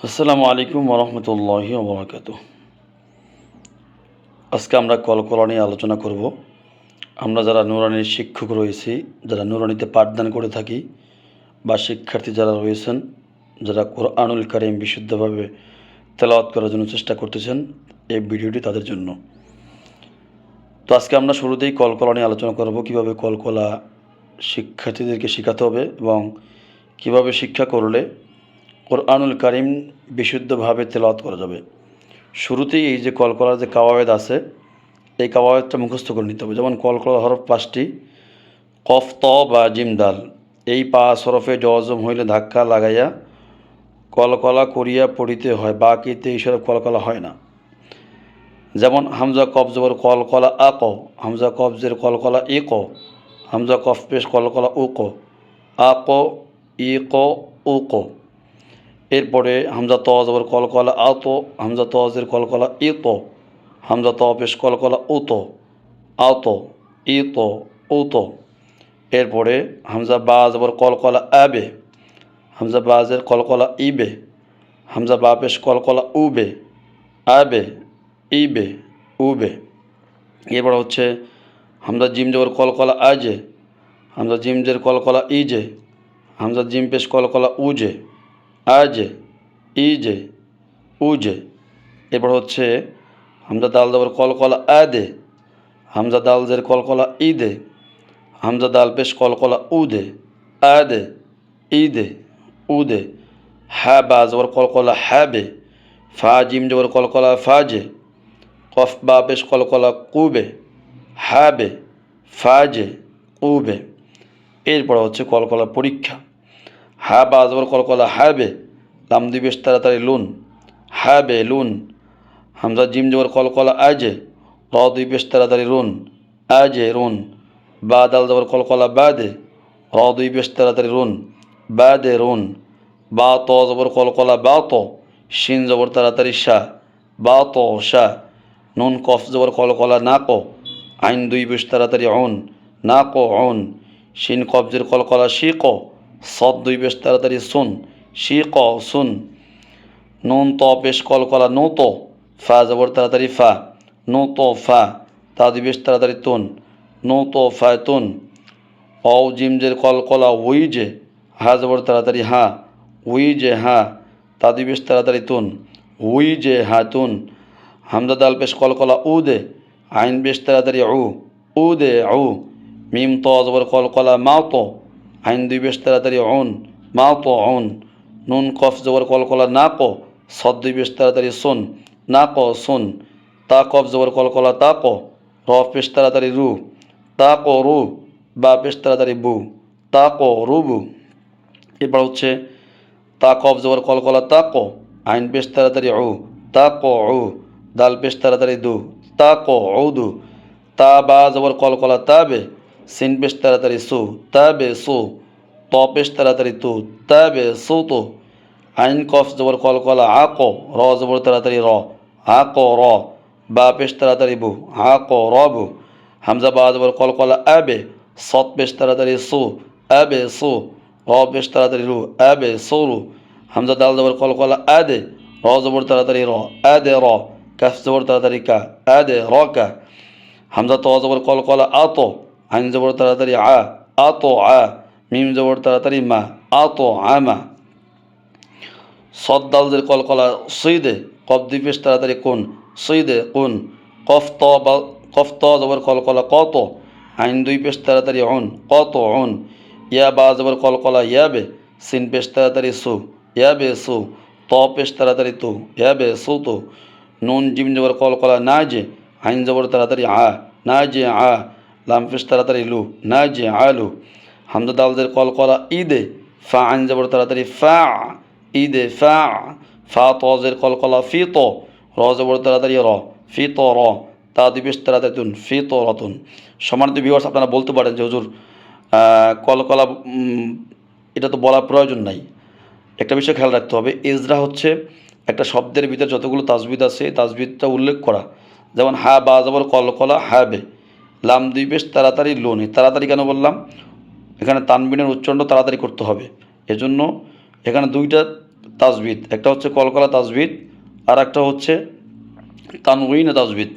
আসসালামু আলাইকুম ওরহমতুল্লাহি ওবরাকাতুহ। আজকে আমরা কলকলা নিয়ে আলোচনা করব। আমরা যারা নুরানির শিক্ষক রয়েছি, যারা নুরানিতে পাঠদান করে থাকি, বা শিক্ষার্থী যারা রয়েছেন, যারা কোরআনুল কারীম বিশুদ্ধভাবে তেলাওয়াত করার জন্য চেষ্টা করতেছেন, এই ভিডিওটি তাদের জন্য। তো আজকে আমরা শুরুতেই কলকলা নিয়ে আলোচনা করব, কিভাবে কলকলা শিক্ষার্থীদেরকে শেখাতে হবে এবং কিভাবে শিক্ষা করলে কোরআনুল কারীম বিশুদ্ধভাবে তেলাওয়াত করা যাবে। শুরুতেই এই যে কলকলার যে কাওয়ায়েদ আছে, এই কাওয়ায়েদটা মুখস্থ করে নিতে হবে। যেমন কলকলার হরফ 5টি, কফ ত বা জিম দাল। এই 5 হরফে জজম হইলে ধাক্কা লাগাইয়া কলকলা করিয়া পড়িতে হয়, বাকিতে এইসব কলকলা হয় না। যেমন হামজা কফ জবর কলকলা আ ক, হামজা কফ জের কলকলা ই ক, হামজা কফ পেশ কলকলা উ ক, আ ক ই ক উ ক। এরপরে হামজা ত জবর কলকলা আ তো, হামজা ত জের কলকলা ই তো, হামজা ত পেশ কলকলা উ তো, আ তো ই তো উ তো। এরপরে হামজা বা জবর কলকলা আবে, হামজা বা জের কলকলা ইবে, হামজা বা পেশ কলকলা উবে, আবে ইবে উবে। এরপর হচ্ছে হামজা জিম জবর কলকলা আজে, হামজা জিম জের কলকলা ইজে, হামজা জিম পেশ কলকলা উজে, আজে ইজে উজে। এরপর হচ্ছে হামজা দাল জবর কলকলা আদে, হামজা দাল জের কলকলা ইদে, হামজা দাল পেশ কলকলা উদে, আদে ইদে উদে। হা বা জবর কলকলা হ্যাবে, ফা জিম জবর কলকলা ফাজে, কফ বা পেশ কলকলা কুবে, হ্যাবে ফাজে উবে। এরপর হচ্ছে কলকলা পরীক্ষা। হা বা জবর কলকলা হ্যাবে, লাম দুই পেশ তাড়াতাড়ি লুন, হ্যাবে লুন। হামজা জিম জবর কলকলা আজে, র দুই পেশ তাড়াতাড়ি রুন, আজে রুন। বা দাল জবর কলকলা বাদে, র দুই পেশ তাড়াতাড়ি রুন, বাদে রুন। বা ত জবর কলকলা বা ত, শিন জবর তাড়াতাড়ি শাহ, বা ত শাহ। নুন কফ জবর কলকলা না ক, আইন দুই পেশ তাড়াতাড়ি অন, না ক অন। শিন কফজের কলকলা শি ক, সদ দুই পেশ তাড়াতাড়ি সুন, শি ক সুন। নুন ত পেশ কলকলা নো তো, ফা জবর তাড়াতাড়ি ফা, নো তো ফা। তা দুই পেশ তাড়াতাড়ি তুন, নো তো ফা তুন। অ জিম জের কলকলা ওই যে, হা জবর তাড়াতাড়ি হা, ওই যে হা। তা দুই পেশ তাড়াতাড়ি তুন, ওই যে হা তুন। হামজা দাল পেশ কলকলা উ দে, আইন পেশ তাড়াতাড়ি উ দে উ। মিম ত জবর কলকলা মাও তো, আইন দুই পেশ তাড়াতাড়ি অন, মাও তো অন। নুন কফ জবর কলকলা না ক, সদ দুই পেশ তাড়াতাড়ি সুন, না ক সুন। তা কফ জবর কলকলা তা ক, র পেশ তাড়াতাড়ি রু, তা ক রু। বা পেশ তাড়াতাড়ি বু, তা ক রুবু। এরপর হচ্ছে তা কফ জবর কলকলা তা ক, আইন পেশ তাড়াতাড়ি তা ক উ। দাল পেশ তাড়াতাড়ি দু, তা ক দু। তা বা জবর কলকলা তাবে, সিন পেশ তাড়াতাড়ি সু, তাবে সু। ত পেশ তাড়াতাড়ি তু, তাবে সু তু। আইন কফ জবর কলকলা আ ক, র জবর তাড়াতাড়ি র, আ ক র। বা পেশ তাড়াতাড়ি বু, আ ক র বু। হামজা বা জবর কলকলা আবে, সৎ পেশ তাড়াতাড়ি সু, আবে সু। র পেশ তাড়াতাড়ি রু, আবে সরু। হামজা দাল জবর কলকলা আদে, র জবর তাড়াতাড়ি র, আদে র। কাফ জবর তাড়াতাড়ি কা, আদে র কা। হামজা ত জবর কলকলা আ তো, আইন জবর তাড়াতাড়ি আ তো আ। মিম জবর তাড়াতাড়ি মা, আ তো আমা। সদ দাল জের কলকলা সৈদে, কফ দুই পেশ তাড়াতাড়ি কোন, সৈদে কোন। কফ ত জবর কলকলা কত, আইন দুই পেশ তাড়াতাড়ি অন, কত অন। ইয়া বা জবর কলকলা ইয়াবে, সিন পেশ তাড়াতাড়ি সু, ইয়াবে সু। ত পেশ তাড়াতাড়ি তু, ইয়াবে সু তু। নুন জিম জবর কলকলা না যে, আইন জবর তাড়াতাড়ি না যে আ। লাম পেশ তাড়াতাড়ি লু, না যে আলু। হামজা দাল জের কলকলা ঈদে, ফা আইন জবর তাড়াতাড়ি ফা, ঈদে ফা। ফা ত জের কলকলা ফি তো, র জবর তাড়াতাড়ি র, ফি তো র। তা দুই পেশ তাড়াতাড়ি তুন, ফি তো রতুন। সম্মানিত ভিউয়ার্স, আপনারা বলতে পারেন যে হুজুর কলকলা এটা তো বলার প্রয়োজন নাই। একটা বিষয় খেয়াল রাখতে হবে, ইজরা হচ্ছে একটা শব্দের ভিতরে যতগুলো তাজবিদ আছে এই তাজবিদটা উল্লেখ করা। যেমন হা বা জবর কলকলা হ্যাবে, লাম দুই পেশ তাড়াতাড়ি লোন। তাড়াতাড়ি কেন বললাম? এখানে তানবিনের উচ্চারণটা তাড়াতাড়ি করতে হবে, এজন্য এখানে দুইটা তাজবিদ, একটা হচ্ছে কলকলা তাজবিদ, আর একটা হচ্ছে তানউইন তাজবিদ।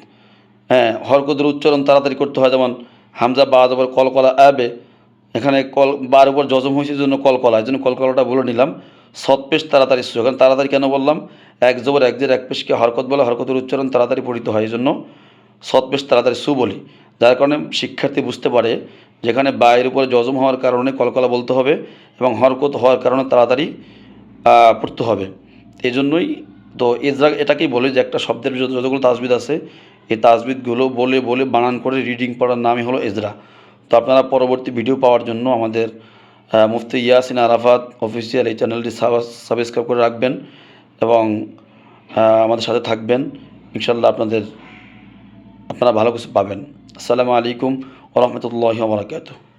হ্যাঁ, হরকতের উচ্চারণ তাড়াতাড়ি করতে হয়, যেমন হামজা বা জবর কলকলা আবে, এখানে বার উপর জজম হয়েছে জন্য কলকলা, এই জন্য কলকলাটা বলে নিলাম। সৎ পেশ তাড়াতাড়ি সু, এখানে তাড়াতাড়ি কেন বললাম, এক জবর এক জের এক পেশকে হরকত বলে, হরকতের উচ্চারণ তাড়াতাড়ি পড়িতে হয়, এই জন্য সৎ পেশ তাড়াতাড়ি সু বলি। যার কারণে শিক্ষার্থী বুঝতে পারে যেখানে বায়ের উপরে জজম হওয়ার কারণে কলকলা বলতে হবে এবং হরকত হওয়ার কারণে তাড়াতাড়ি পড়তে হবে। এই জন্যই তো এজরা এটাকেই বলে যে একটা শব্দের যতগুলো তাজবিদ আছে, এই তাজবিদগুলো বলে বলে বানান করে রিডিং পড়ার নামই হলো এজরা। তো আপনারা পরবর্তী ভিডিও পাওয়ার জন্য আমাদের মুফতি ইয়াসিন আরাফাত অফিসিয়াল এই চ্যানেলটি সাবস্ক্রাইব করে রাখবেন এবং আমাদের সাথে থাকবেন। ইনশাল্লাহ আপনারা ভালো কিছু পাবেন। আসসালামু আলাইকুম ওয়া রাহমাতুল্লাহি ওয়া বারাকাতুহু।